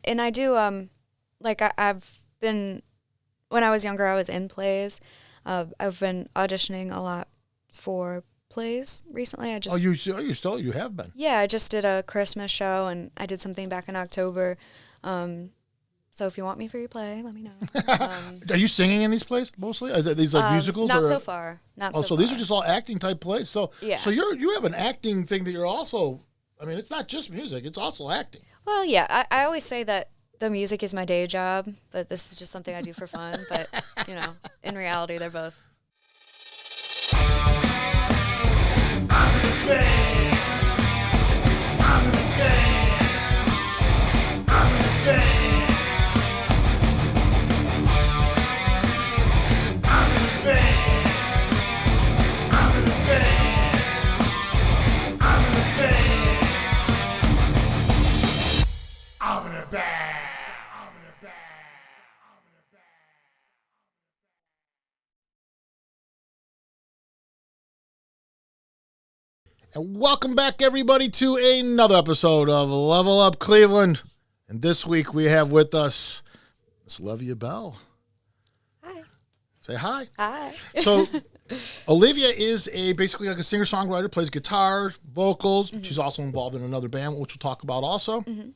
and I do, I've been, when I was younger, I was in plays. I've been auditioning a lot for plays recently. You have been. Yeah, I just did a Christmas show, and I did something back in October. So if you want me for your play, let me know. Are you singing in these plays mostly? Are these like musicals? Not so far. So these are just all acting type plays. So you have an acting thing that you're also. I mean, it's not just music; it's also acting. Well, yeah, I always say that the music is my day job, but this is just something I do for fun. But in reality, they're both. And welcome back, everybody, to another episode of Level Up Cleveland. And this week we have with us Miss Olivia Bell. Hi. Say hi. Hi. So Olivia is basically like a singer-songwriter, plays guitar, vocals. Mm-hmm. She's also involved in another band, which we'll talk about also. Mm-hmm.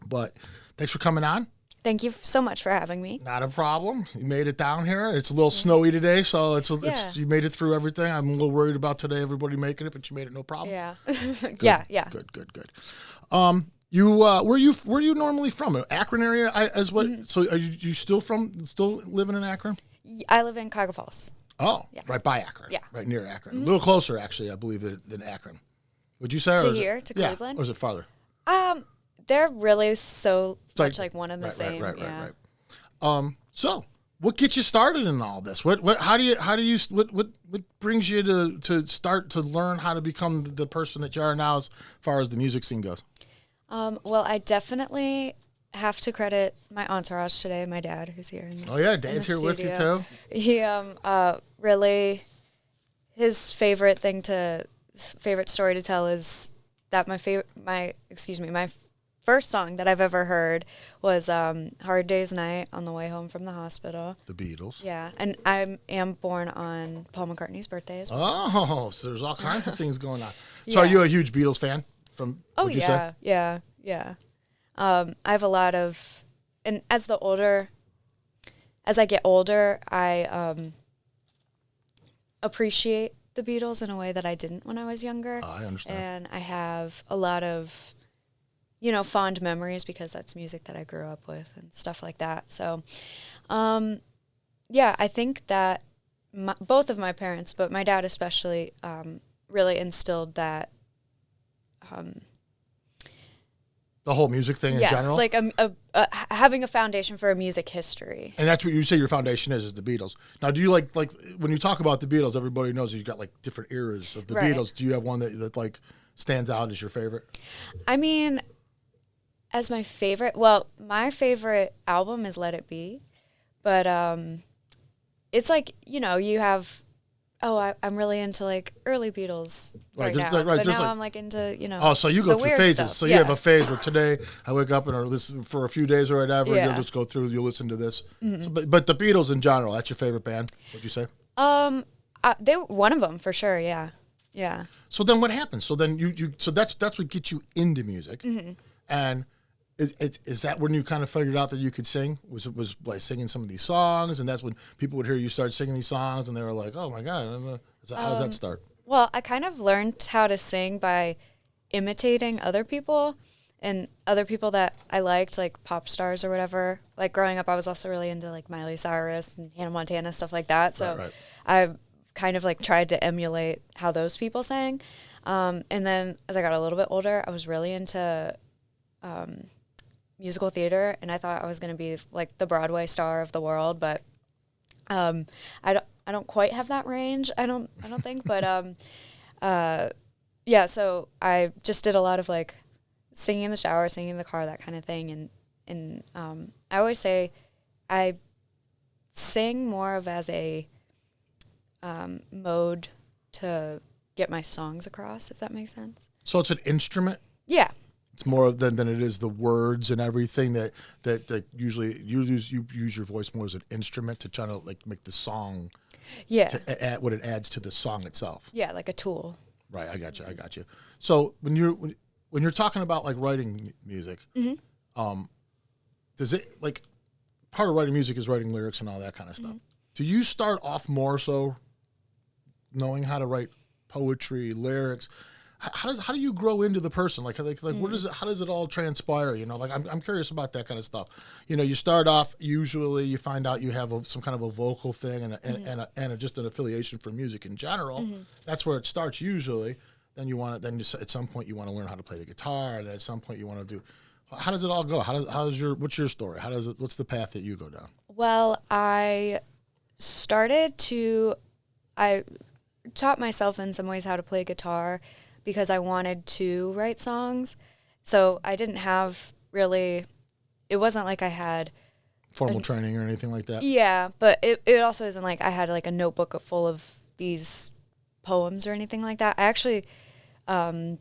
But thanks for coming on. Thank you so much for having me. Not a problem. You made it down here. It's a little snowy today, so it's you made it through everything. I'm a little worried about today, everybody making it, but you made it no problem. Yeah. Good. Yeah. Good. You where you normally from? Akron area as what? Mm-hmm. So are you still living in Akron? I live in Cuyahoga Falls. Oh, yeah. Right by Akron. Yeah. Right near Akron. Mm-hmm. A little closer, actually, I believe, than Akron. Would you say? To Cleveland? Or is it farther? They're really so much like one and the same. Right. So what gets you started in all this? What brings you to start to learn how to become the person that you are now as far as the music scene goes? Well, I definitely have to credit my entourage today, my dad, who's here. Dad's here with you too. He really, his favorite story to tell is that my first song that I've ever heard was Hard Day's Night on the way home from the hospital. The Beatles. Yeah, and I am born on Paul McCartney's birthday as well. Oh, so there's all kinds of things going on. So are you a huge Beatles fan? Yeah. I have a lot of, and as I get older, I appreciate the Beatles in a way that I didn't when I was younger. I understand. And I have a lot of fond memories because that's music that I grew up with and stuff like that. So, I think that both of my parents, but my dad especially, really instilled that. The whole music thing in general? Yes, like having a foundation for a music history. And that's what you say your foundation is the Beatles. Now, do you like when you talk about the Beatles, everybody knows you've got like different eras of the Beatles. Do you have one that like stands out as your favorite? I mean, as my favorite, well, my favorite album is Let It Be, but it's like, you have, I'm really into like early Beatles now, but now I'm like into, Oh, so you go through phases. Stuff. So you have a phase where today I wake up and I listen for a few days or whatever, you'll just go through, you'll listen to this. Mm-hmm. So, but the Beatles in general, that's your favorite band, would you say? They were one of them for sure, yeah. Yeah. So then what happens? So then so that's what gets you into music. Mm-hmm. And is that when you kind of figured out that you could sing? Was like singing some of these songs, and that's when people would hear you start singing these songs, and they were like, "Oh my God!" How does that start? Well, I kind of learned how to sing by imitating other people, and other people that I liked, like pop stars or whatever. Like growing up, I was also really into like Miley Cyrus and Hannah Montana, stuff like that. So I kind of like tried to emulate how those people sang. And then as I got a little bit older, I was really into musical theater, and I thought I was going to be like the Broadway star of the world, but I don't quite have that range. I don't think, but so I just did a lot of like singing in the shower, singing in the car, that kind of thing, and I always say I sing more of as a mode to get my songs across, if that makes sense. So it's an instrument? Yeah. It's more than it is the words and everything that usually you use your voice more as an instrument to try to like make the song. Yeah. To add what it adds to the song itself. Yeah, like a tool. Right, I got you. So when you're talking about like writing music, does it like part of writing music is writing lyrics and all that kind of stuff? Do you start off more so knowing how to write poetry, lyrics? How do you grow into the person? Like what is it? How does it all transpire? You know, like I'm curious about that kind of stuff. You know, you start off usually you find out you have some kind of a vocal thing and just an affiliation for music in general. That's where it starts usually. Then at some point you want to learn how to play the guitar, and at some point you want to do. How does it all go? What's your story? What's the path that you go down? Well, I taught myself in some ways how to play guitar because I wanted to write songs. So I didn't have really, it wasn't like I had formal training or anything like that. Yeah, but it also isn't like I had like a notebook full of these poems or anything like that. I actually, but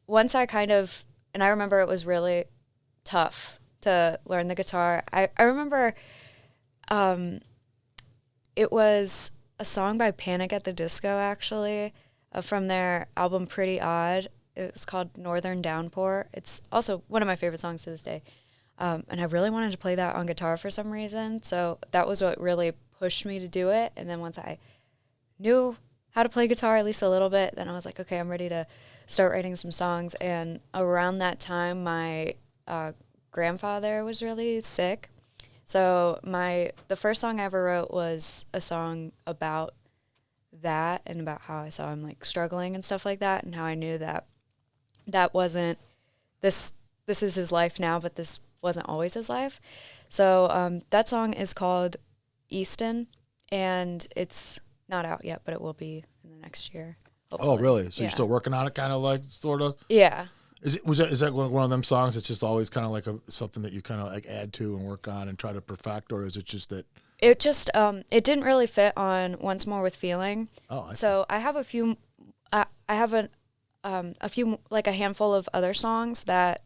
once I and I remember it was really tough to learn the guitar. I remember it was a song by Panic at the Disco, actually, from their album Pretty Odd. It was called Northern Downpour. It's also one of my favorite songs to this day. And I really wanted to play that on guitar for some reason. So that was what really pushed me to do it. And then once I knew how to play guitar, at least a little bit, then I was like, okay, I'm ready to start writing some songs. And around that time, my grandfather was really sick. So the first song I ever wrote was a song about that and about how I saw him like struggling and stuff like that, and how I knew that wasn't this is his life now, but this wasn't always his life. So that song is called Easton, and it's not out yet, but it will be in the next year. Hopefully. Oh, really? So you're still working on it, kind of like, sort of? Yeah. Is that one of them songs that's just always kind of like something that you kind of like add to and work on and try to perfect, or is it just that? It just it didn't really fit on Once More with Feeling. Oh, I see. So I have a few. I have a few, like a handful of other songs that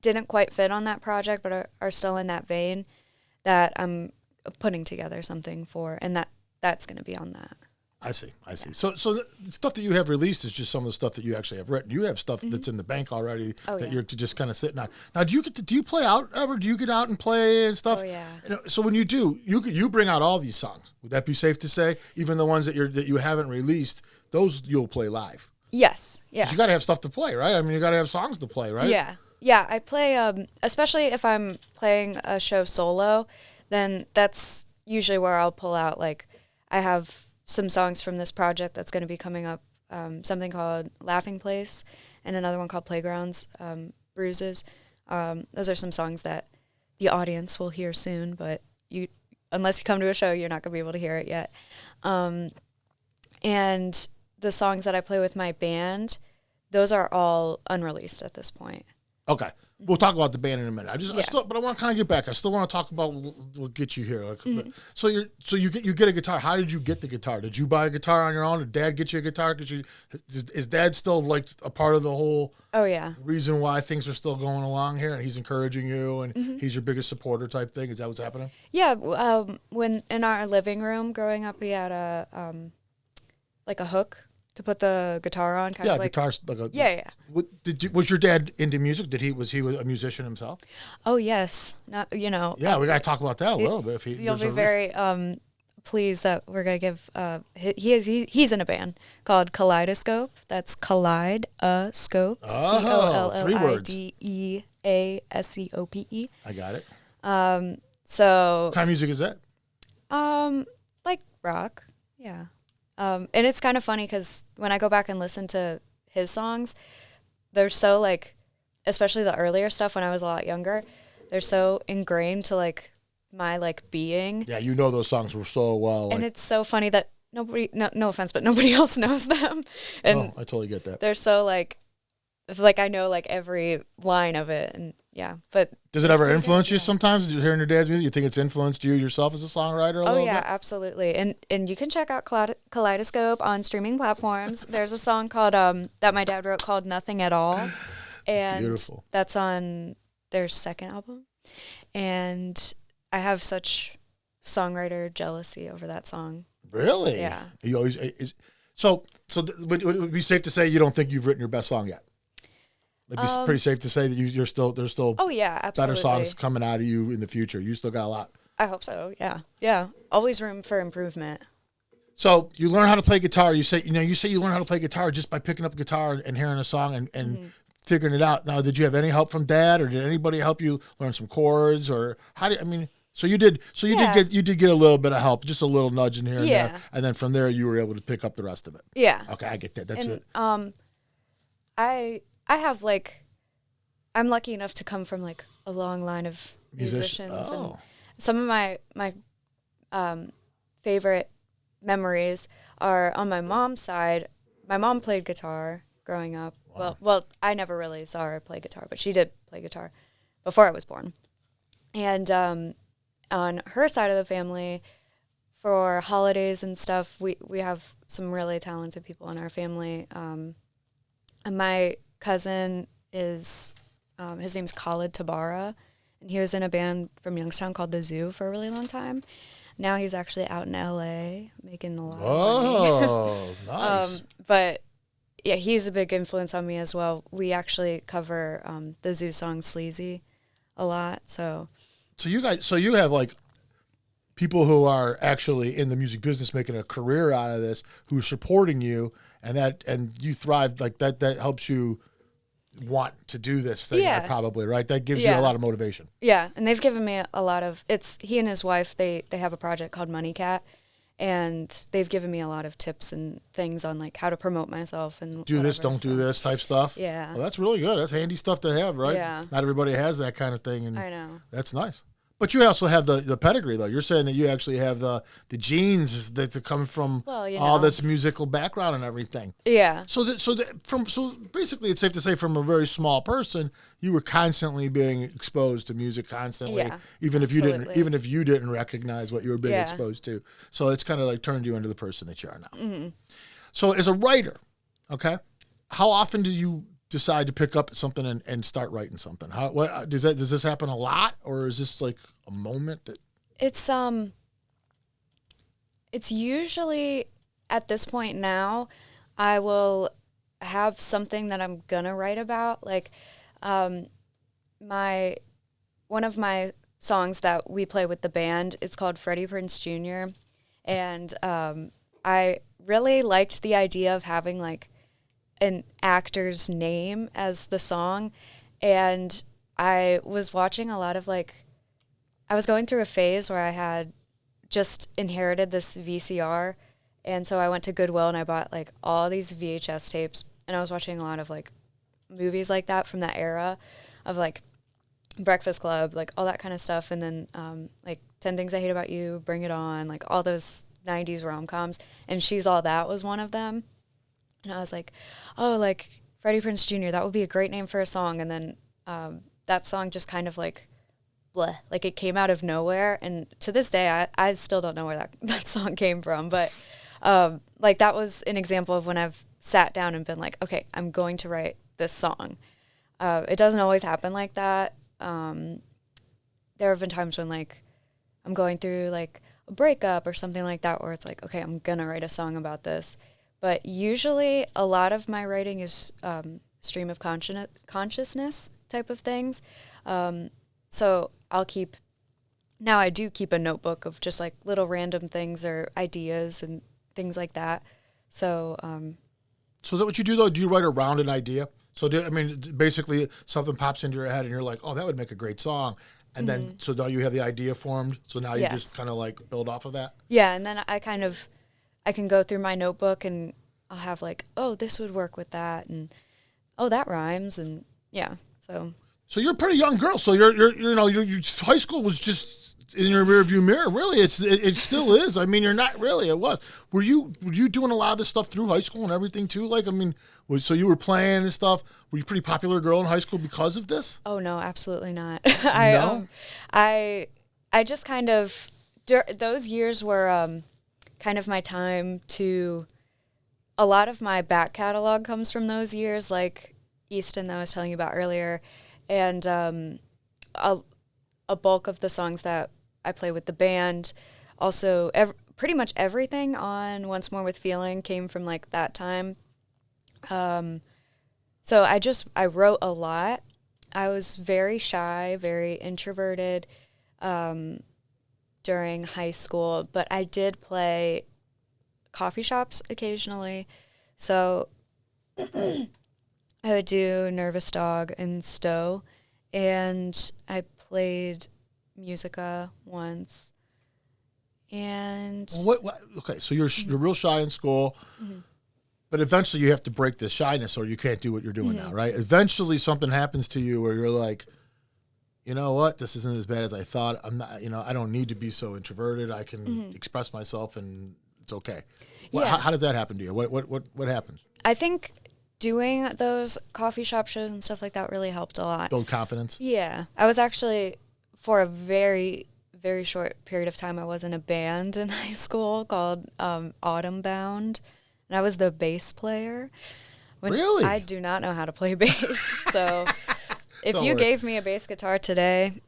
didn't quite fit on that project, but are still in that vein that I'm putting together something for, and that's going to be on that. I see. So the stuff that you have released is just some of the stuff that you actually have written. You have stuff that's in the bank already you're just kind of sitting on. Now, do you play out ever? Do you get out and play and stuff? Oh yeah. So when you do, you bring out all these songs. Would that be safe to say? Even the ones that you haven't released, those you'll play live. Yes. Yeah. You got to have stuff to play, right? I mean, you got to have songs to play, right? Yeah. Yeah. I play, especially if I'm playing a show solo, then that's usually where I'll pull out. Like, I have some songs from this project that's going to be coming up, something called Laughing Place and another one called Playgrounds, Bruises. Those are some songs that the audience will hear soon, but unless you come to a show, you're not going to be able to hear it yet. And the songs that I play with my band, those are all unreleased at this point. Okay. We'll talk about the band in a minute. But I want to kind of get back. I still want to talk about what gets you here. So you get a guitar. How did you get the guitar? Did you buy a guitar on your own? Did Dad get you a guitar? Is Dad still like a part of the whole? Oh yeah. Reason why things are still going along here, and he's encouraging you, and he's your biggest supporter type thing. Is that what's happening? Yeah. When in our living room growing up, we had a like a hook to put the guitar on, kind of like guitars. Like yeah. Was your dad into music? Was he a musician himself? Oh yes, Yeah, we got to talk about that a little bit. You'll be very pleased that we're gonna give. He's in a band called Kaleidoscope. That's Kaleidoscope. Oh, 3 words. Collideascope. I got it. So what kind of music is that? Like rock. Yeah. And it's kind of funny because when I go back and listen to his songs, they're so like, especially the earlier stuff when I was a lot younger, they're so ingrained to like my like being. Yeah, those songs were so well. And it's so funny that nobody, no offense, but nobody else knows them. And I totally get that. They're so like I know like every line of it, and yeah. But does it ever influence you sometimes? Do you hearing your dad's music? You think it's influenced you yourself as a songwriter a little bit? Absolutely. And you can check out Kaleidoscope on streaming platforms. There's a song called that my dad wrote called Nothing at All. And beautiful. That's on their second album. And I have such songwriter jealousy over that song. Really? Yeah. You always would it be safe to say you don't think you've written your best song yet? It'd be pretty safe to say that there's still oh yeah, absolutely, better songs coming out of you in the future. You still got a lot. I hope so. Yeah. Always room for improvement. So you learn how to play guitar. You say you learn how to play guitar just by picking up a guitar and hearing a song and figuring it out. Now, did you have any help from Dad, or did anybody help you learn some chords, or how do you, I mean? So you did get a little bit of help, just a little nudge in here and there, and then from there you were able to pick up the rest of it. Yeah. Okay, I get that. That's it. I have I'm lucky enough to come from a long line of musicians, and some of my favorite memories are on my mom's side. My mom played guitar growing up. Wow. Well, I never really saw her play guitar, but she did play guitar before I was born. And on her side of the family, for holidays and stuff, we have some really talented people in our family. And my cousin is, his name's Khalid Tabara, and he was in a band from Youngstown called The Zoo for a really long time. Now he's actually out in L.A. making a lot of money. Oh, nice. But yeah, he's a big influence on me as well. We actually cover the Zoo song Sleazy a lot. So you have people who are actually in the music business making a career out of this, who are supporting you, and you thrive, that helps you want to do this thing, probably, right? That gives you a lot of motivation. Yeah, and they've given me a lot of, he and his wife, they have a project called Money Cat, and they've given me a lot of tips and things on how to promote myself and do this, don't do this type stuff. Yeah. Well, that's really good. That's handy stuff to have, right? Yeah. Not everybody has that kind of thing, and I know. That's nice. But you also have the pedigree, though. You're saying that you actually have the genes that come from all this musical background and everything. Yeah. So basically, it's safe to say, from a very small person, you were constantly being exposed to music constantly, even if you didn't recognize what you were being exposed to. So it's kind of turned you into the person that you are now. Mm-hmm. So as a writer, okay, how often do you decide to pick up something and start writing something? Does this happen a lot, or is this a moment that it's usually at this point now I will have something that I'm gonna write about, one of my songs that we play with the band, it's called Freddie Prinze Jr., and I really liked the idea of having an actor's name as the song, and I was watching a lot of I was going through a phase where I had just inherited this VCR, and so I went to Goodwill and I bought all these VHS tapes, and I was watching a lot of movies like that from that era of Breakfast Club, all that kind of stuff, and then 10 Things I Hate About You, Bring It On, all those 90s rom-coms, and She's All That was one of them. And I was Freddie Prinze Jr., that would be a great name for a song. And then that song just kind of bleh, it came out of nowhere. And to this day, I still don't know where that song came from. But that was an example of when I've sat down and been okay, I'm going to write this song. It doesn't always happen like that. There have been times when I'm going through a breakup or something like that, where it's okay, I'm going to write a song about this. But usually a lot of my writing is stream of consciousness type of things. So I do keep a notebook of just little random things or ideas and things like that. So is that what you do, though? Do you write around an idea? So basically something pops into your head and you're oh, that would make a great song. And then, so now you have the idea formed. So now you just kind of build off of that. Yeah. And then I can go through my notebook and I'll have oh, this would work with that, and oh, that rhymes, and yeah. So you're a pretty young girl. So your high school was just in your rearview mirror. Really, it still is. I mean, you're not really. It was. Were you doing a lot of this stuff through high school and everything too? Like, I mean, so you were playing and stuff. Were you a pretty popular girl in high school because of this? Oh no, absolutely not. No? I just kind of those years were kind of my time to. A lot of my back catalog comes from those years, like Easton that I was telling you about earlier, and a bulk of the songs that I play with the band. Also, pretty much everything on Once More with Feeling came from like that time. So I wrote a lot. I was very shy, very introverted during high school, but I did play coffee shops occasionally. So I would do Nervous Dog and Stowe, and I played Musica once. And what okay, so you're real shy in school, but eventually you have to break this shyness or you can't do what you're doing now, right? Eventually something happens to you where you're like, you know what, this isn't as bad as I thought. I'm not, I don't need to be so introverted. I can express myself and it's okay. Yeah. How does that happen to you? What happens? I think doing those coffee shop shows and stuff like that really helped a lot. Build confidence? Yeah. I was actually, for a very, very short period of time, I was in a band in high school called Autumn Bound, and I was the bass player. Really? I do not know how to play bass, so if you gave me a bass guitar today,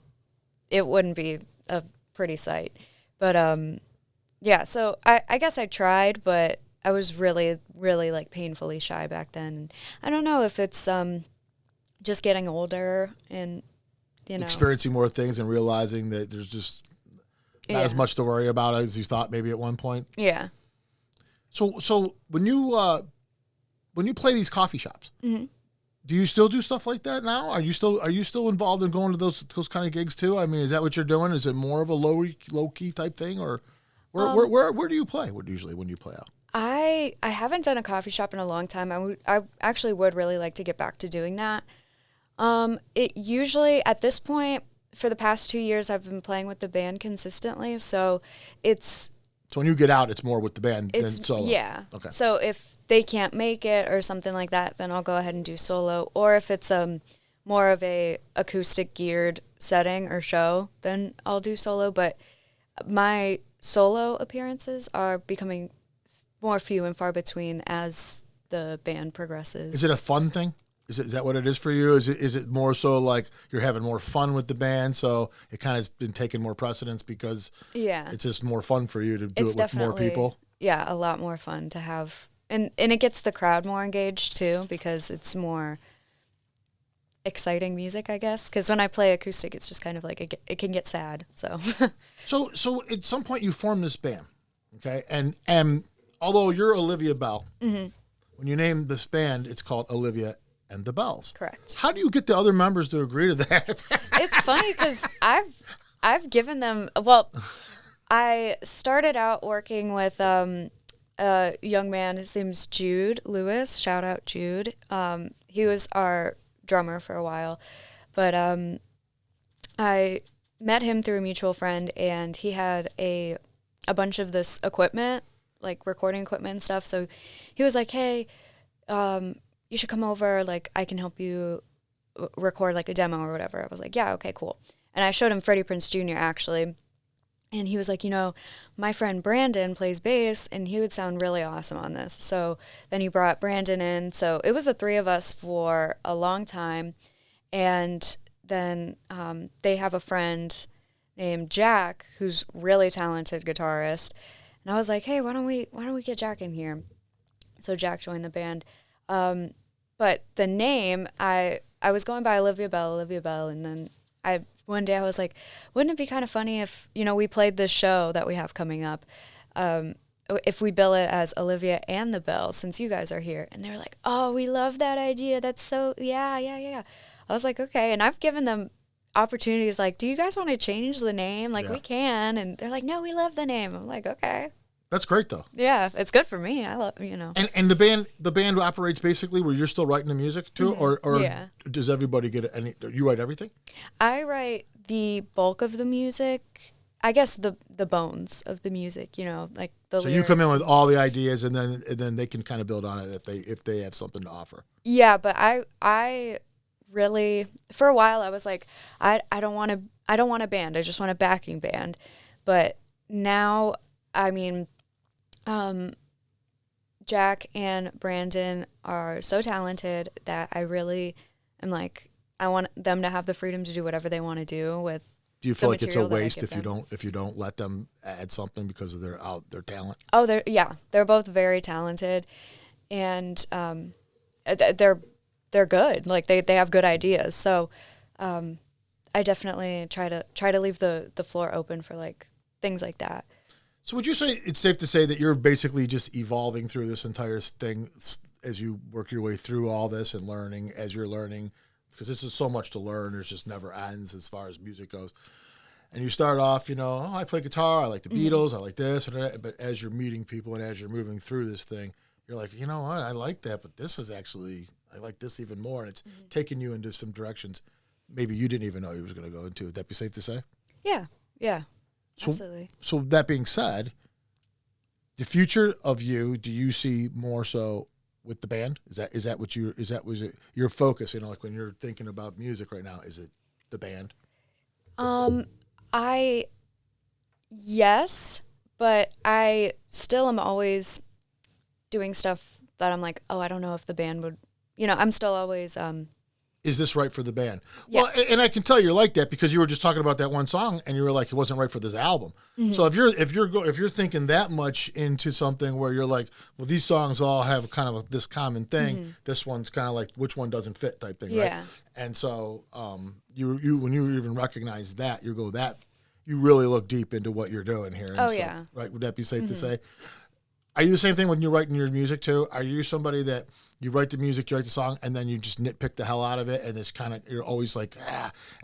it wouldn't be a pretty sight. But yeah, so I guess I tried, but I was really, really like painfully shy back then. I don't know if it's just getting older and, experiencing more things and realizing that there's just not as much to worry about as you thought maybe at one point. Yeah. So when you play these coffee shops, do you still do stuff like that now? Are you still involved in going to those kind of gigs too? I mean, is that what you're doing? Is it more of a low key type thing, or where do you play? Usually when you play out? I haven't done a coffee shop in a long time. I actually would really like to get back to doing that. It usually at this point for the past 2 years I've been playing with the band consistently, so it's. So when you get out, it's more with the band than solo? Yeah. Okay. So if they can't make it or something like that, then I'll go ahead and do solo. Or if it's more of a acoustic geared setting or show, then I'll do solo. But my solo appearances are becoming more few and far between as the band progresses. Is it a fun thing? Is that what it is for you? Is it more so like you're having more fun with the band, so it kind of has been taking more precedence because it's just more fun for you to do it with more people? Yeah, a lot more fun to have. And it gets the crowd more engaged too because it's more exciting music, I guess. Because when I play acoustic, it's just kind of like it can get sad. So so at some point you formed this band, okay? And although you're Olivia Bell, when you name this band, it's called Olivia and the Bells. Correct. How do you get the other members to agree to that? It's funny because I've given them. Well, I started out working with a young man. His name's Jude Lewis. Shout out Jude. He was our drummer for a while, but I met him through a mutual friend, and he had a bunch of this equipment, like recording equipment and stuff. So he was like, "Hey, you should come over, like, I can help you record, like, a demo or whatever." I was like, yeah, okay, cool. And I showed him Freddie Prinze Jr., actually. And he was like, my friend Brandon plays bass, and he would sound really awesome on this. So then he brought Brandon in. So it was the three of us for a long time. And then they have a friend named Jack, who's really talented guitarist. And I was like, hey, why don't we get Jack in here? So Jack joined the band. But the name, I was going by Olivia Bell, and then one day I was like, wouldn't it be kind of funny if, we played this show that we have coming up, if we bill it as Olivia and the Bells, since you guys are here. And they were like, oh, we love that idea. That's so, yeah. I was like, okay. And I've given them opportunities like, do you guys want to change the name? Like, we can. And they're like, no, we love the name. I'm like, okay. That's great, though. Yeah, it's good for me. I love, And the band operates basically where you're still writing the music too, or does everybody get any? You write everything? I write the bulk of the music. I guess the bones of the music, like the So lyrics. you come in with all the ideas, and then they can kind of build on it if they have something to offer. Yeah, but I really, for a while I was like, I don't want a band. I just want a backing band. But now, I mean, Jack and Brandon are so talented that I really am like, I want them to have the freedom to do whatever they want to do with. Do you feel like it's a waste if you don't let them add something because of their talent? Oh, they're both very talented, and they're good. Like they have good ideas. So I definitely try to leave the floor open for like things like that. So would you say it's safe to say that you're basically just evolving through this entire thing as you work your way through all this and learning as you're learning? Because this is so much to learn. There's just never ends as far as music goes. And you start off, I play guitar. I like the Beatles. I like this. But as you're meeting people and as you're moving through this thing, you're like, you know what? I like that, but this is actually, I like this even more. And it's taking you into some directions maybe you didn't even know you was going to go into. Would that be safe to say? Yeah. Absolutely. So that being said, the future of you, do you see more so with the band? Is that what was it your focus? Like when you're thinking about music right now, is it the band? Yes, but I still am always doing stuff that I'm like, oh, I don't know if the band would, I'm still always, is this right for the band? Yes. Well, and I can tell you're like that because you were just talking about that one song and you were like, it wasn't right for this album. Mm-hmm. So if you're thinking that much into something where you're like, well, these songs all have kind of this common thing. This one's kind of like which one doesn't fit type thing, right? And so you when you even recognize that, you really look deep into what you're doing here. And right? Would that be safe to say? Are you the same thing when you're writing your music too? Are you somebody that you write the music, you write the song, and then you just nitpick the hell out of it, and it's kind of, you're always like,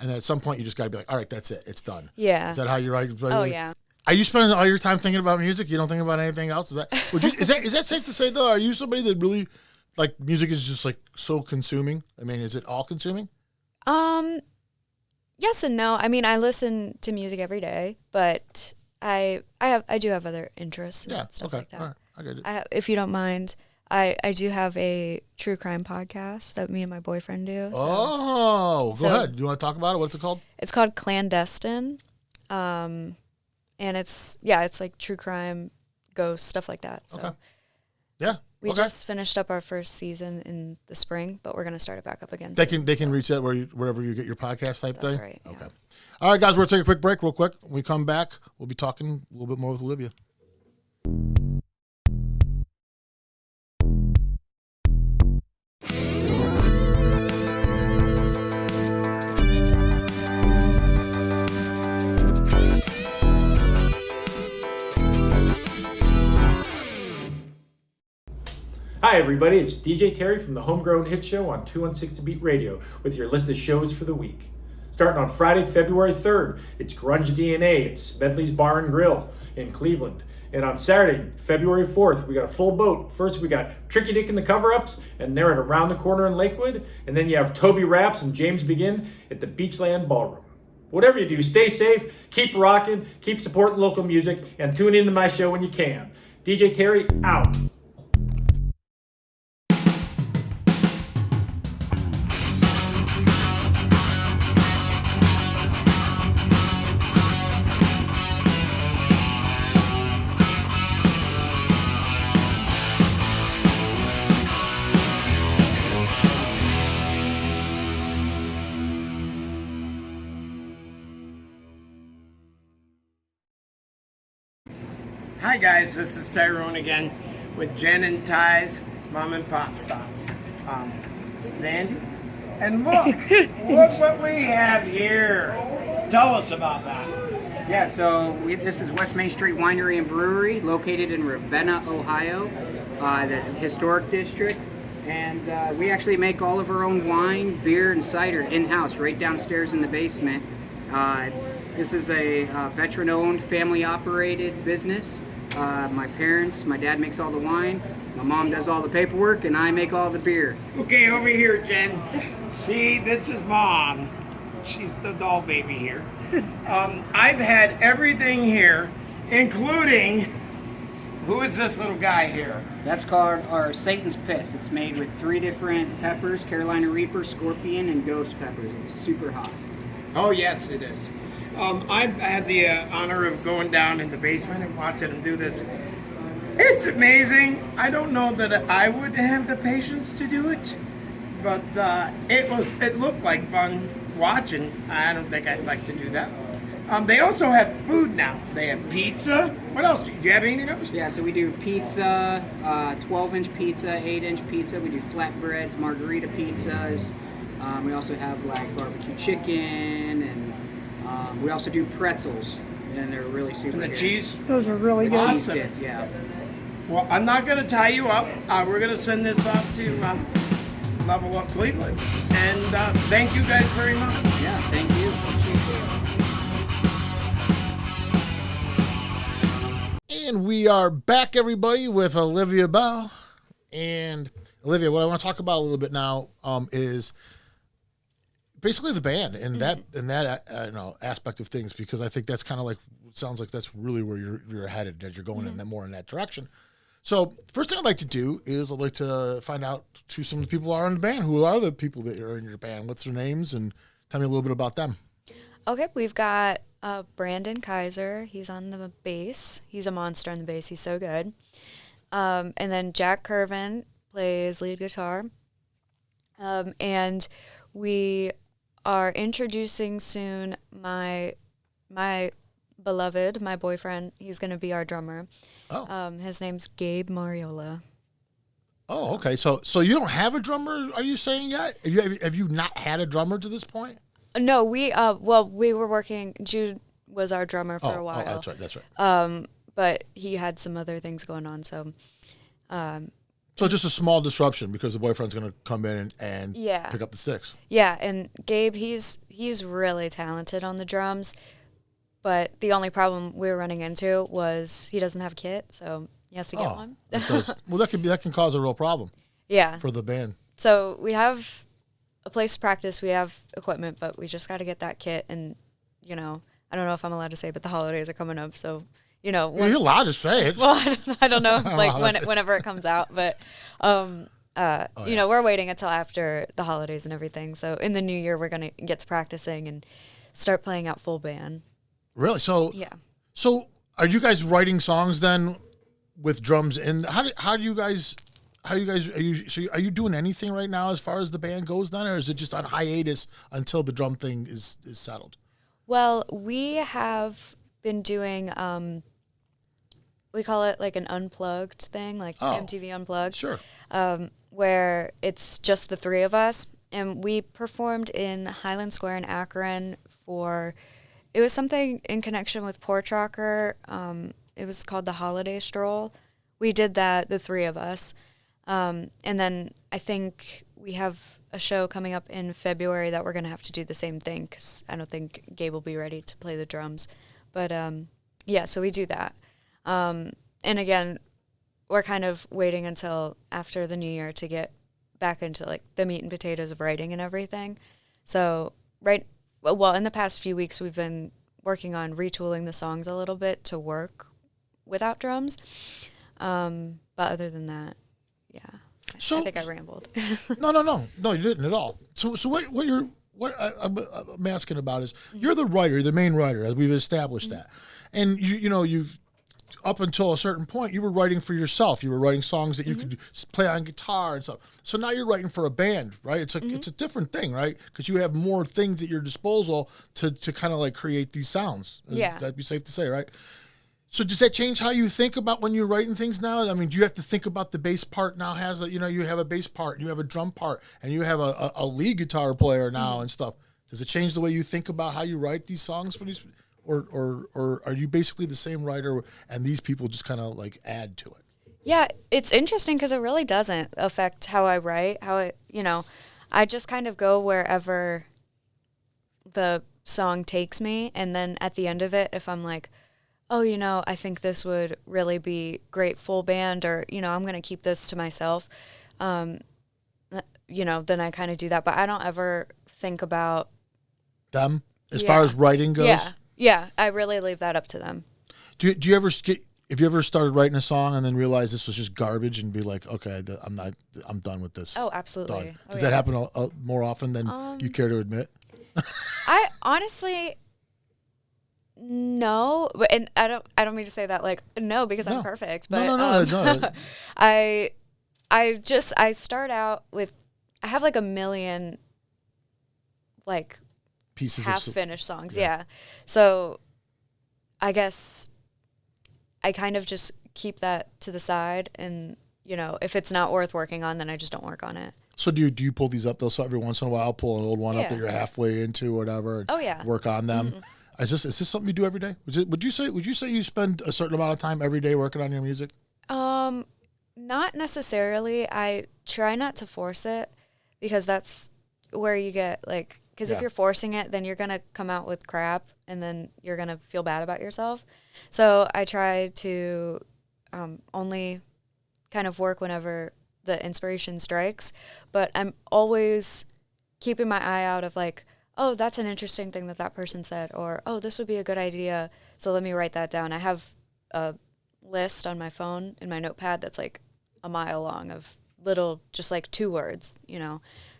and then at some point you just got to be like, all right, that's it, it's done. Yeah. Is that how you write? Oh yeah. Are you spending all your time thinking about music? You don't think about anything else? Is that safe to say though? Are you somebody that really, like, music is just like so consuming? I mean, is it all consuming? Yes and no. I mean, I listen to music every day, but I do have other interests and stuff like that. All right. I get it. If you don't mind, I do have a true crime podcast that me and my boyfriend do. So. Go ahead. Do you want to talk about it? What's it called? It's called Clandestine. And it's like true crime, ghosts, stuff like that. So. Okay. Yeah. We just finished up our first season in the spring, but we're going to start it back up again. They can reach that wherever you get your podcast type thing? That's right. Okay. Yeah. All right, guys, we're going to take a quick break real quick. When we come back, we'll be talking a little bit more with Olivia. Hi everybody, it's DJ Terry from the Homegrown Hit Show on 216 Beat Radio with your list of shows for the week. Starting on Friday, February 3rd, it's Grunge DNA at Smedley's Bar and Grill in Cleveland. And on Saturday, February 4th, we got a full boat. First, we got Tricky Dick and the Cover-Ups, and they're at Around the Corner in Lakewood. And then you have Toby Raps and James Begin at the Beachland Ballroom. Whatever you do, stay safe, keep rocking, keep supporting local music, and tune into my show when you can. DJ Terry, out. Hi guys, this is Tyrone again with Jen and Ty's Mom and Pop Stops. This is Andy. And look what we have here. Tell us about that. Yeah, so this is West Main Street Winery and Brewery, located in Ravenna, Ohio, the historic district. And we actually make all of our own wine, beer, and cider in-house, right downstairs in the basement. This is a veteran-owned, family-operated business. My dad makes all the wine, my mom does all the paperwork, and I make all the beer. Okay, over here, Jen. See, this is Mom. she's the doll baby here. I've had everything here, including, who is this little guy here? That's called our Satan's Piss. It's made with 3 different peppers, Carolina Reaper, Scorpion, and Ghost peppers. It's super hot. Oh, yes, it is. I've had the honor of going down in the basement and watching him do this. It's amazing. I don't know that I would have the patience to do it, but it looked like fun watching. I don't think I'd like to do that. They also have food now. They have pizza. What else? Do you have anything else? Yeah, so we do pizza, 12-inch pizza, 8-inch pizza. We do flatbreads, margarita pizzas. We also have like barbecue chicken, and we also do pretzels, and they're really super And the good. cheese? Those are really good. Cheese Awesome. dip, yeah. Well, I'm not going to tie you up. We're going to send this off to Level Up Cleveland. And thank you guys very much. Yeah, thank you. Appreciate it. And we are back, everybody, with Olivia Bell. And Olivia, what I want to talk about a little bit now is basically the band and that aspect of things, because I think that's kind of like, sounds like that's really where you're headed, that you're going in that more in that direction. So first thing I'd like to do is I'd like to find out who some of the people are in the band. Who are the people that are in your band? What's their names? And tell me a little bit about them. Okay, we've got Brandon Kaiser. He's on the bass. He's a monster on the bass. He's so good. And then Jack Curvin plays lead guitar. And we are introducing soon my beloved, my boyfriend. He's going to be our drummer. Oh. His name's Gabe Mariola. Oh, okay. So you don't have a drummer, are you saying yet? Have you not had a drummer to this point? No, we were working. Jude was our drummer for a while. Oh, that's right. But he had some other things going on, so. So just a small disruption because the boyfriend's going to come in and Yeah. pick up the sticks. Yeah, and Gabe, he's really talented on the drums, but the only problem we were running into was he doesn't have a kit, so he has to get one. That does. Well, that can cause a real problem Yeah. for the band. So we have a place to practice, we have equipment, but we just got to get that kit, and, I don't know if I'm allowed to say, but the holidays are coming up, so, Well, you're allowed to say it. Well, I don't know, whenever it comes out, but we're waiting until after the holidays and everything. So in the new year, we're gonna get to practicing and start playing out full band. Really? So Yeah. So are you guys writing songs then with drums? And are you doing anything right now as far as the band goes then, or is it just on hiatus until the drum thing is settled? Well, we have been doing. We call it like an unplugged thing, like MTV Unplugged. Sure. Where it's just the 3 of us. And we performed in Highland Square in Akron it was something in connection with Porch Rocker. It was called the Holiday Stroll. We did that, the 3 of us. And then I think we have a show coming up in February that we're going to have to do the same thing because I don't think Gabe will be ready to play the drums. But so we do that. And again, we're kind of waiting until after the new year to get back into like the meat and potatoes of writing and everything. So in the past few weeks, we've been working on retooling the songs a little bit to work without drums. But other than that, yeah. So, I think I rambled. No, you didn't at all. So what I'm asking about is you're the writer, the main writer, as we've established that, and you've up until a certain point you were writing for yourself. You were writing songs that you could play on guitar and stuff. So now you're writing for a band, right? It's a different thing, right? Because you have more things at your disposal to kind of like create these sounds. Yeah, that'd be safe to say, right? So does that change how you think about when you're writing things now? I mean, do you have to think about the bass part now you have a bass part, you have a drum part, and you have a lead guitar player now and stuff. Does it change the way you think about how you write these songs for these, or are you basically the same writer and these people just kind of like add to it? Yeah, it's interesting because it really doesn't affect how I write, I just kind of go wherever the song takes me. And then at the end of it, if I'm like, oh, I think this would really be great full band, or, I'm going to keep this to myself, then I kind of do that. But I don't ever think about them as far as writing goes? Yeah, I really leave that up to them. Do you ever get? Have you ever started writing a song and then realize this was just garbage and be like, okay, I'm done with this? Oh, absolutely. Done. Does that happen more often than you care to admit? I honestly, no, and I don't mean to say that like no because I'm perfect, but no. I start out with, I have like a million like pieces half of finished songs, yeah. So I guess I kind of just keep that to the side, and if it's not worth working on, then I just don't work on it. So do you pull these up though? So every once in a while, pull an old one up that you're halfway into or whatever. And work on them. Mm-hmm. Is this something you do every day? Would you say you spend a certain amount of time every day working on your music? Not necessarily. I try not to force it, because that's where you get like, because if you're forcing it, then you're gonna come out with crap, and then you're gonna feel bad about yourself. So I try to only kind of work whenever the inspiration strikes, but I'm always keeping my eye out of like, oh, that's an interesting thing that person said, or oh, this would be a good idea, so let me write that down. I have a list on my phone in my notepad that's like a mile long of little, just like 2 words,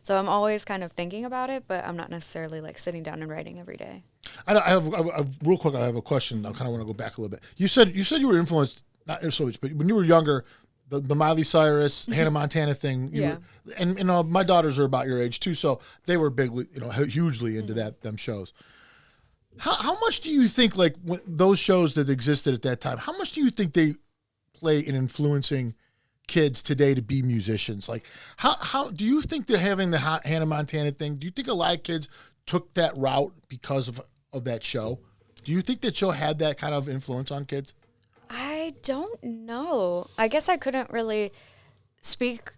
So I'm always kind of thinking about it, but I'm not necessarily like sitting down and writing every day. I have real quick. I have a question. I kind of want to go back a little bit. You said you were influenced, not so much, but when you were younger, the Miley Cyrus, Hannah Montana thing. And my daughters are about your age too, so they were bigly, hugely into them shows. How much do you think, like those shows that existed at that time, how much do you think they play in influencing kids today to be musicians? Like, how do you think they're having the Hannah Montana thing? Do you think a lot of kids took that route because of that show? Do you think that show had that kind of influence on kids? I don't know. I guess I couldn't really speak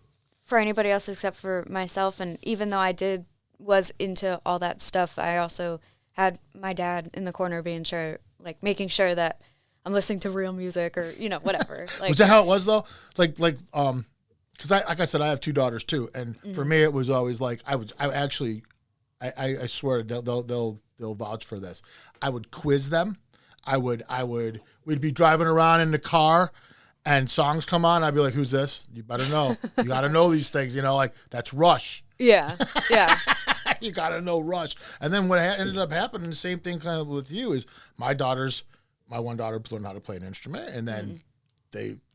for anybody else except for myself. And even though was into all that stuff, I also had my dad in the corner making sure that I'm listening to real music or, whatever. Like, was that how it was though? Like, because like I said, I have 2 daughters too. And for me, it was always like, I swear they'll vouch for this. I would quiz them. We'd be driving around in the car and songs come on. I'd be like, who's this? You better know. You got to know these things, like that's Rush. Yeah. Yeah. You got to know Rush. And then what ended up happening, the same thing kind of with you, is my one daughter learned how to play an instrument, and then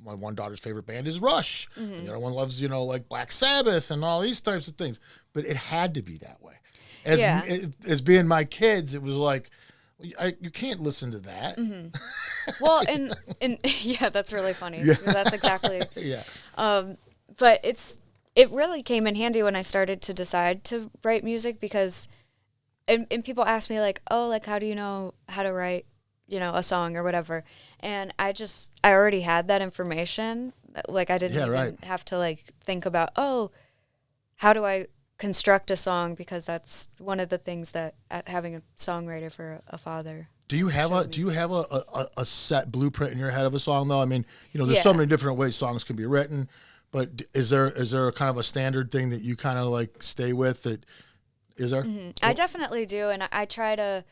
my one daughter's favorite band is Rush. And the other one loves, like Black Sabbath and all these types of things. But it had to be that way. As being my kids, it was like, you can't listen to that. Mm-hmm. Well, and yeah, that's really funny. Yeah. That's exactly. Yeah. But it really came in handy when I started to decide to write music, because, and people ask me like, oh, like, how do you know how to write, a song or whatever? And I already had that information. Like, I didn't even have to like think about, oh, how do I construct a song, because that's one of the things that having a songwriter for a father. Do you have a set blueprint in your head of a song though? I mean, there's so many different ways songs can be written, but is there a kind of a standard thing that you kind of like stay with? That is there? Mm-hmm. I definitely do, and I try to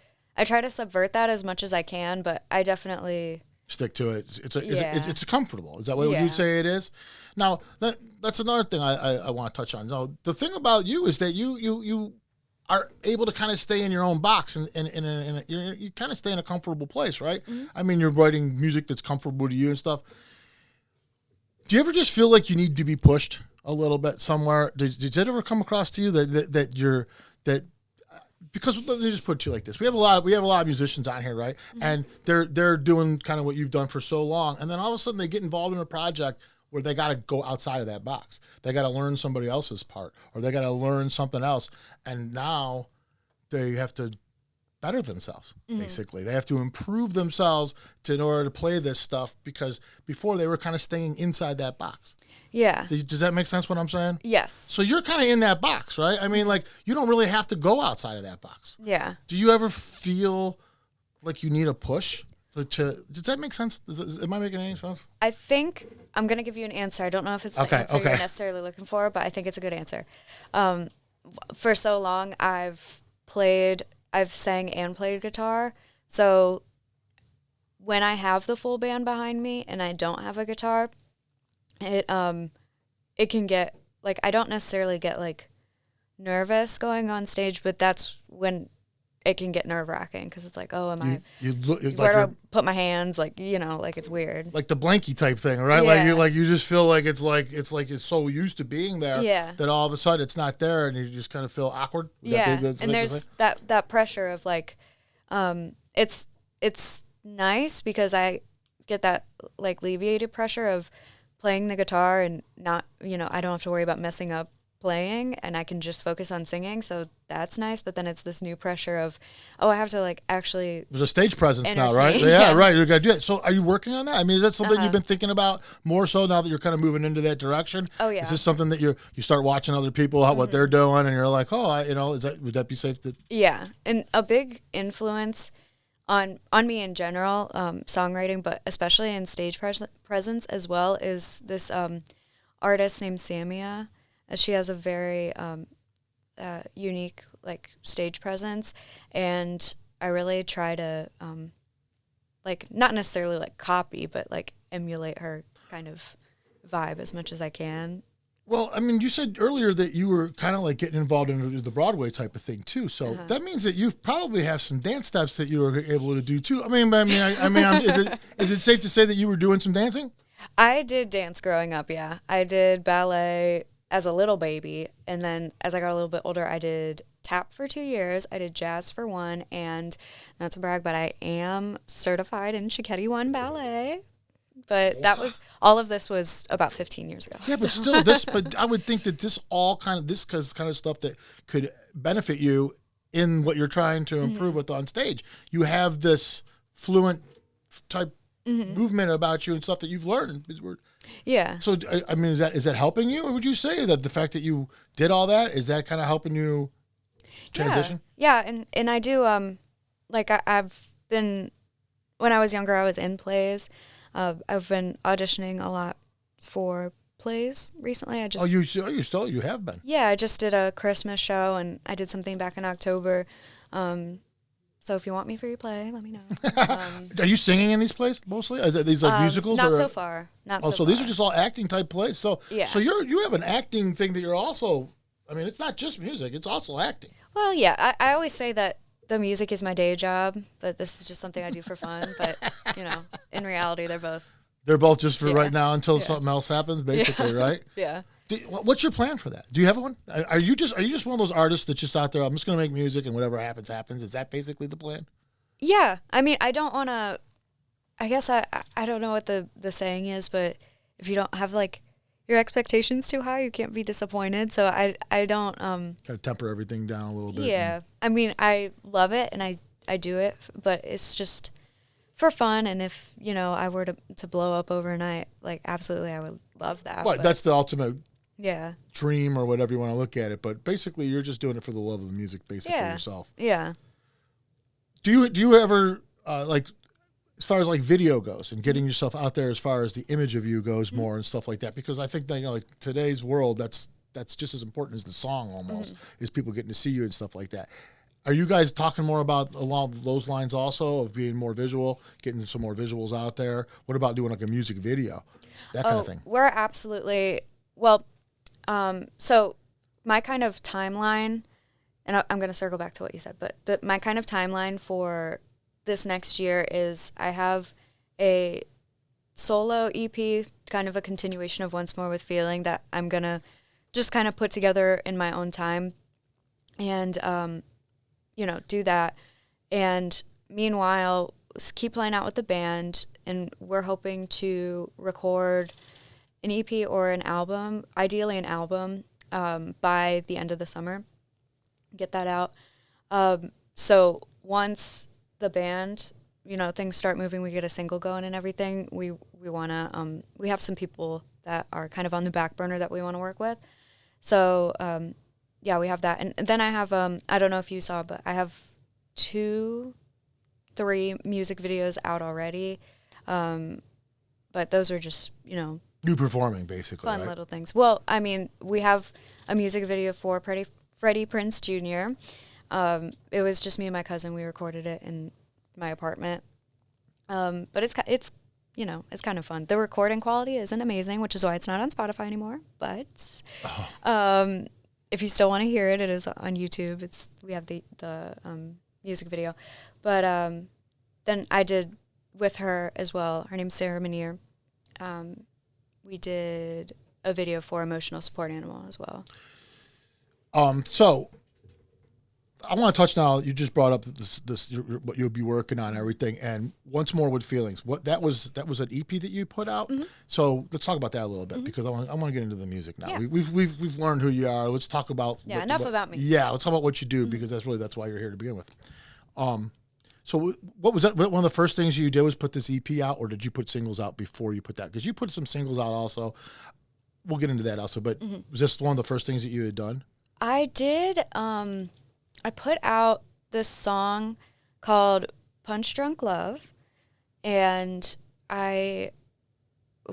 subvert that as much as I can, but I definitely stick to it. It's comfortable. Is that what you'd say it is? Now that's another thing I want to touch on. Now, the thing about you is that you are able to kind of stay in your own box, and you kind of stay in a comfortable place, right? Mm-hmm. I mean, you're writing music that's comfortable to you and stuff. Do you ever just feel like you need to be pushed a little bit somewhere? Did it ever come across to you that because let me just put it to you like this: we have a lot of musicians on here, right? Mm-hmm. And they're doing kind of what you've done for so long, and then all of a sudden they get involved in a project where they got to go outside of that box. They got to learn somebody else's part, or they got to learn something else, and now they have to better themselves. Mm-hmm. Basically, they have to improve themselves in order to play this stuff, because before they were kind of staying inside that box. Yeah. Does that make sense what I'm saying? Yes. So you're kind of in that box, right? I mean, like, you don't really have to go outside of that box. Yeah. Do you ever feel like you need a push? Does that make sense? Am I making any sense? I think I'm going to give you an answer. I don't know if it's the answer you're necessarily looking for, but I think it's a good answer. For so long, I've played I've sang and played guitar. So when I have the full band behind me and I don't have a guitar, it can get, like, I don't necessarily get, like, nervous going on stage, but that's when it can get nerve-wracking because it's like, oh, where do I put my hands? Like, like it's weird. Like the blankie type thing, right? Yeah. Like you just feel like it's so used to being there that all of a sudden it's not there and you just kind of feel awkward. Yeah, and there's that pressure of like, it's nice because I get that like alleviated pressure of playing the guitar and not, I don't have to worry about messing up playing and I can just focus on singing. So that's nice. But then it's this new pressure of, I have to like actually. There's a stage presence now, right? Yeah, right. You got to do it. So are you working on that? I mean, is that something you've been thinking about more so now that you're kind of moving into that direction? Oh yeah. Is this something that you start watching other people, what they're doing and you're like, would that be safe to? Yeah. And a big influence on me in general, songwriting, but especially in stage presence as well, is this artist named Samia. She has a very unique like stage presence, and I really try to like not necessarily like copy, but like emulate her kind of vibe as much as I can. Well, I mean, you said earlier that you were kind of like getting involved in the Broadway type of thing too. So that means that you probably have some dance steps that you were able to do too. Is it safe to say that you were doing some dancing? I did dance growing up. Yeah, I did ballet as a little baby, and then as I got a little bit older, I did tap for 2 years. I did jazz for 1, and not to brag, but I am certified in Chiquetti 1 ballet. But all of this was about 15 years ago. Yeah, but still, but I would think that this kind of stuff that could benefit you in what you're trying to improve with on stage. You have this fluent type movement about you and stuff that you've learned. Yeah. So, I mean, is that helping you, or would you say that the fact that you did all that, is that kind of helping you transition? Yeah, and I do, I've been, when I was younger, I was in plays. I've been auditioning a lot for plays recently. You have been? Yeah, I just did a Christmas show, and I did something back in October. So if you want me for your play, let me know. Are you singing in these plays mostly? Are these like musicals? Not so far. So these are just all acting type plays. So yeah. So you have an acting thing that you're also. I mean, it's not just music; it's also acting. Well, yeah. I always say that the music is my day job, but this is just something I do for fun. But in reality, they're both. They're both just for right now until something else happens, basically, right? Yeah. What's your plan for that? Do you have one? Are you just one of those artists that's just out there? I'm just going to make music, and whatever happens, happens. Is that basically the plan? Yeah, I mean, I don't want to. I guess I don't know what the saying is, but if you don't have like your expectations too high, you can't be disappointed. So I don't kind of temper everything down a little bit. Yeah, I mean, I love it and I do it, but it's just for fun. And if I were to blow up overnight, like absolutely, I would love that. Right, that's the ultimate. Yeah. Dream or whatever you want to look at it, but basically you're just doing it for the love of the music, basically yourself. Yeah. Do you ever like, as far as like video goes and getting yourself out there, as far as the image of you goes more and stuff like that? Because I think that like today's world, that's just as important as the song almost is people getting to see you and stuff like that. Are you guys talking more about along those lines also of being more visual, getting some more visuals out there? What about doing like a music video, that kind of thing? We're absolutely so my kind of timeline, and I'm going to circle back to what you said, but my kind of timeline for this next year is I have a solo EP, kind of a continuation of Once More with Feeling that I'm going to just kind of put together in my own time and, do that. And meanwhile, keep playing out with the band, and we're hoping to record an EP or an album, ideally an album, by the end of the summer. Get that out. So once the band, things start moving, we get a single going and everything, we want to, we have some people that are kind of on the back burner that we want to work with. So, we have that. And then I have, I don't know if you saw, but I have 2-3 music videos out already. But those are just, you performing, basically, fun right? little things. Well, I mean, we have a music video for Freddie Prinze Jr. It was just me and my cousin. We recorded it in my apartment. But it's you know, it's kind of fun. The recording quality isn't amazing, which is why it's not on Spotify anymore. But if you still want to hear it, it is on YouTube. We have the music video. But then I did with her as well. Her name's Sarah Manier. We did a video for Emotional Support Animal as well. So I want to touch now. You just brought up what you'll be working on, and everything, and Once More with Feelings. What that was an EP that you put out. Mm-hmm. So let's talk about that a little bit because I want to get into the music now. Yeah. We've learned who you are. Let's talk about enough about me. Yeah, let's talk about what you do because that's why you're here to begin with. So what was that? One of the first things you did was put this EP out, or did you put singles out before you put that? Because you put some singles out also. We'll get into that also. But was this one of the first things that you had done? I did. I put out this song called Punch Drunk Love, and I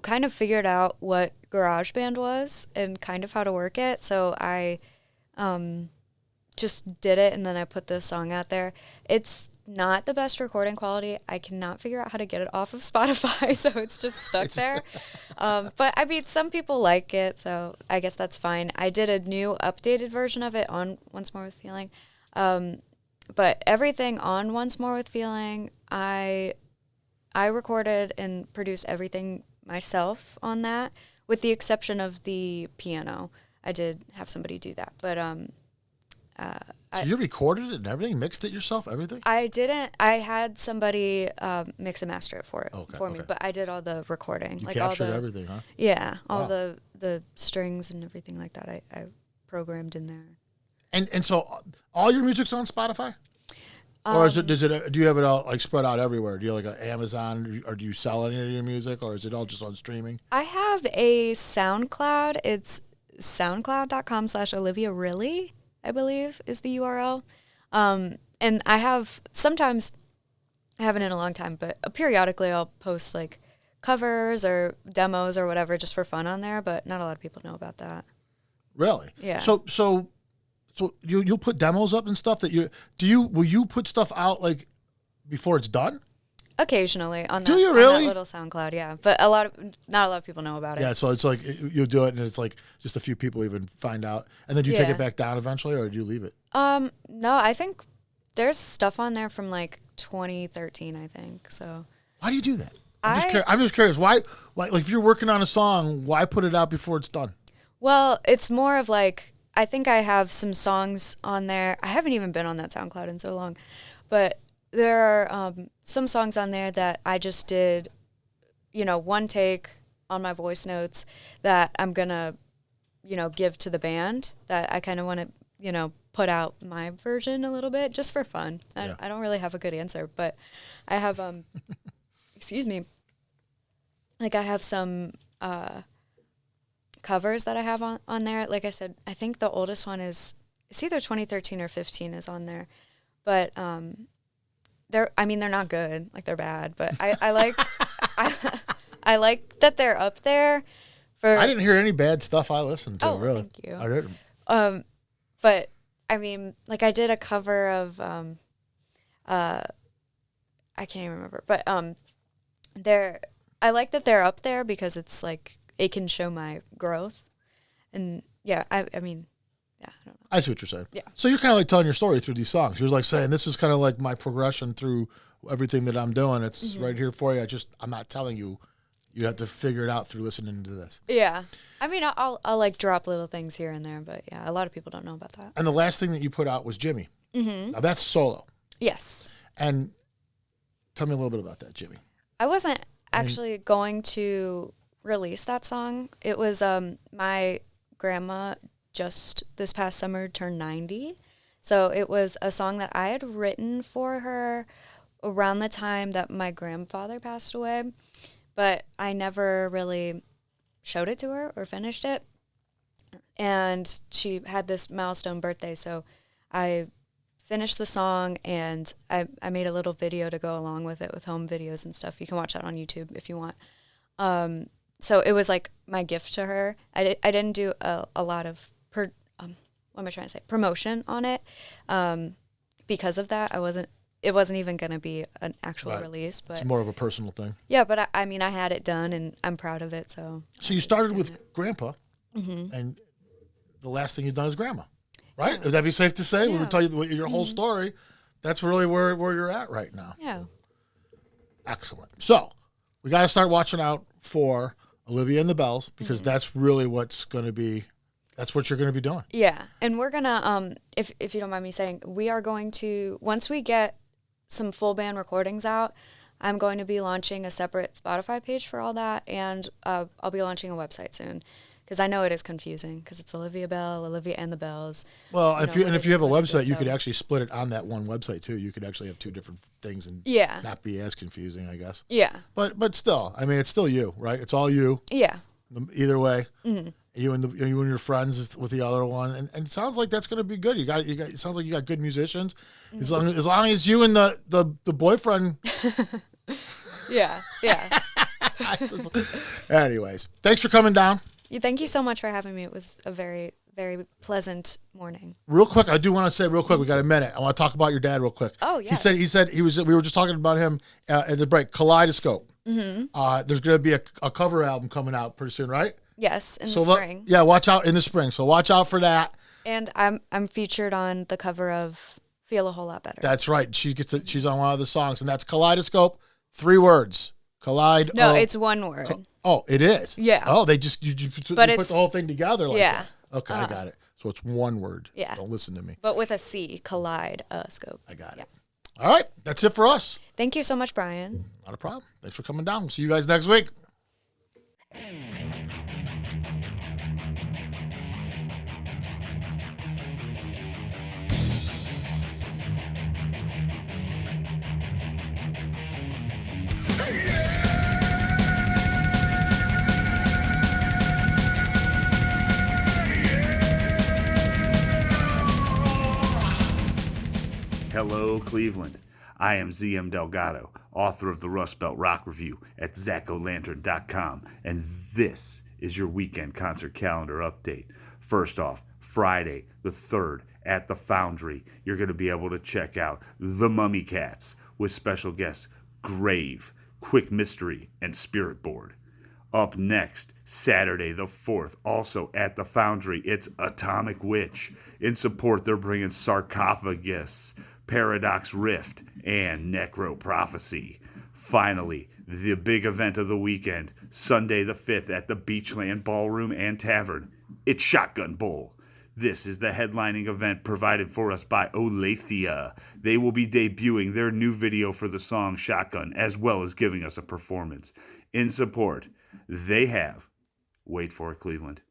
kind of figured out what GarageBand was and kind of how to work it. So I just did it, and then I put this song out there. It's not the best recording quality. I cannot figure out how to get it off of Spotify, so it's just stuck there. But I mean, some people like it, so I guess that's fine. I did a new updated version of it on Once More with Feeling. But everything on Once More with Feeling, I recorded and produced everything myself on that, with the exception of the piano. I did have somebody do that, but so you recorded it and everything, mixed it yourself, everything? I didn't. I had somebody mix and master it for me, but I did all the recording. You like captured all the, everything, huh? Yeah, all Wow. the strings and everything like that. I programmed in there. And so all your music's on Spotify? Or do you have it all like spread out everywhere? Do you have like an Amazon, or do you sell any of your music, or is it all just on streaming? I have a SoundCloud. It's soundcloud.com/Olivia Really, I believe is the URL. And I have, sometimes, I haven't in a long time, but periodically I'll post like covers or demos or whatever just for fun on there, but not a lot of people know about that. Really? Yeah. So you'll put demos up and stuff will you put stuff out like before it's done? Occasionally on Do you on really? that little SoundCloud, yeah. But not a lot of people know about it. Yeah, so it's like you'll do it and it's like just a few people even find out. And then do you take Yeah. it back down eventually, or do you leave it? No, I think there's stuff on there from like 2013, I think. So Why do you do that? I'm just curious. Why like if you're working on a song, why put it out before it's done? Well, it's more of like, I think I have some songs on there. I haven't even been on that SoundCloud in so long, but there are some songs on there that I just did, one take on my voice notes that I'm going to, give to the band, that I kind of want to, put out my version a little bit just for fun. Yeah. I don't really have a good answer, but I have, excuse me, like I have some covers that I have on there. Like I said, I think the oldest one it's either 2013 or 15 is on there, but they're not good, like they're bad, but I like I like that they're up there for. I didn't hear any bad stuff I listened to, really. Thank you. I didn't. But I mean, like I did a cover of I can't even remember, but I like that they're up there because it's like it can show my growth. And yeah, I mean, yeah, I don't know. I see what you're saying. Yeah. So you're kind of like telling your story through these songs. You're like saying, this is kind of like my progression through everything that I'm doing. It's right here for you. I'm not telling you. You have to figure it out through listening to this. Yeah. I mean, I'll like drop little things here and there, but yeah, a lot of people don't know about that. And the last thing that you put out was Jimmy. Mm-hmm. Now that's solo. Yes. And tell me a little bit about that, Jimmy. I wasn't actually going to release that song. It was my grandma just this past summer turned 90. So it was a song that I had written for her around the time that my grandfather passed away, but I never really showed it to her or finished it. And she had this milestone birthday, so I finished the song and I made a little video to go along with it with home videos and stuff. You can watch that on YouTube if you want. So it was like my gift to her. I didn't do a lot of promotion on it. because of that, it wasn't even going to be an actual Right. release, but It's more of a personal thing. yeah, but I mean, I had it done and I'm proud of it. So So you started with Grandpa, and the last thing you've done is Grandma, right? Would that be safe to say? When we Yeah. tell you your whole story, that's really where you're at right now. yeah. Excellent. So we got to start watching out for Olivia and the Bells because that's really what's going to be. That's what you're going to be doing. Yeah, and we're gonna if you don't mind me saying, we are going to, once we get some full band recordings out, I'm going to be launching a separate Spotify page for all that, and I'll be launching a website soon because I know it is confusing because it's Olivia Bell, Olivia and the Bells. Well, if you have a website, you so- could actually split it on that one website too. You could actually have two different things and Yeah. not be as confusing, I guess. Yeah, But still, I mean, it's still you, right? It's all you. yeah, Either way, you and your friends with the other one, and it sounds like that's going to be good. You got. It sounds like you got good musicians. As long as you and the boyfriend. yeah, yeah. Anyways, thanks for coming down. Thank you so much for having me. It was a very, very pleasant morning. Real quick, I do want to say real quick. We got a minute. I want to talk about your dad real quick. Oh, He yes. said he was. We were just talking about him at the break. Kaleidoscope. There's going to be a cover album coming out pretty soon, right? Yes, in the spring. Yeah, watch out in the spring. So watch out for that. And I'm featured on the cover of Feel a Whole Lot Better. That's right. She's on one of the songs, and that's Kaleidoscope. 3 words. Collide. No, it's one word. It is. Yeah. Oh, they just you put the whole thing together like Yeah. that. Okay, I got it. So it's one word. Yeah. Don't listen to me. But with a C, Kaleidoscope. I got it. All right, that's it for us. Thank you so much, Brian. Not a problem. Thanks for coming down. We'll see you guys next week. Hello, Cleveland. I am ZM Delgado, author of the Rust Belt Rock Review at ZaccoLantern.com, and this is your weekend concert calendar update. First off, Friday the 3rd at the Foundry, you're going to be able to check out The Mummy Cats with special guests Grave, Quick Mystery, and Spirit Board. Up next, Saturday the 4th, also at the Foundry, it's Atomic Witch. In support, they're bringing Sarcophagus, Paradox Rift, and Necro Prophecy. Finally, the big event of the weekend, Sunday the 5th at the Beachland Ballroom and Tavern, it's Shotgun Bowl. This is the headlining event provided for us by Olathia. They will be debuting their new video for the song Shotgun, as well as giving us a performance. In support, they have, wait for it, Cleveland,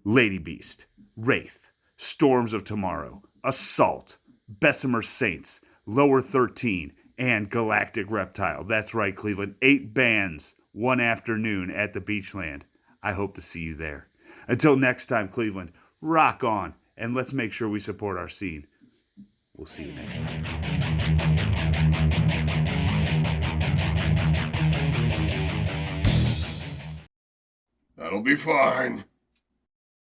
Lady Beast, Wraith, Storms of Tomorrow, Assault, Bessemer Saints, Lower 13, and Galactic Reptile. That's right, Cleveland. 8 bands, one afternoon at the Beachland. I hope to see you there. Until next time, Cleveland, rock on, and let's make sure we support our scene. We'll see you next time. That'll be fine.